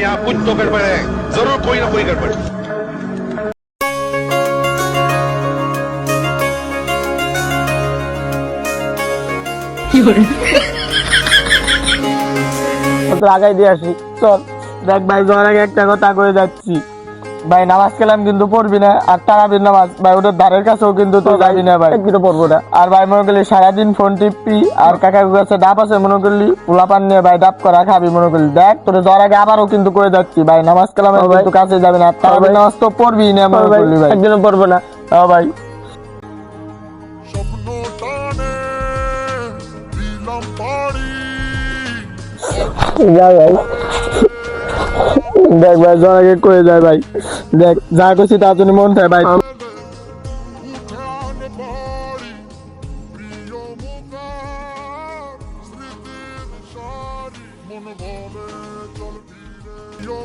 यहाँ कुछ तो गड़बड़ है, जरूर कोई ना कोई गड़बड़। লাগাই দিয়ে আসি চল। দেখ ভাই যাওয়ার আগে একটা কথা কয়ে যাচ্ছি ভাই, নামাজ কালাম কিন্তু পড়বি না, আর তারাবির নামাজ ভাই ওটার ধারের কাছেও কিন্তু তুই যাবি না ভাই, কিন্তু পড়বো না। আর ভাই মনে করলি সারাদিন ফোন টিপি, আর কাকার কাছে ডাব আছে মনে করলি পোলাপান নিয়ে ভাই ডাব করা খাবি মনে করলি। দেখ তোর যাওয়ার আগে আবারও কিন্তু কয়ে যাচ্ছি ভাই, নামাজ কালাম কিন্তু কাছে যাবি না, তারাবির নামাজ তো পড়বি না মনে করলি ভাই, একদিনও পড়বো না। হ্যাঁ ভাই যা ভাই, দেখ ভাই যাওয়ার আগে কয়ে যায় ভাই, দেখ যা করছি তার জন্য মন থাকে ভাই। Yo,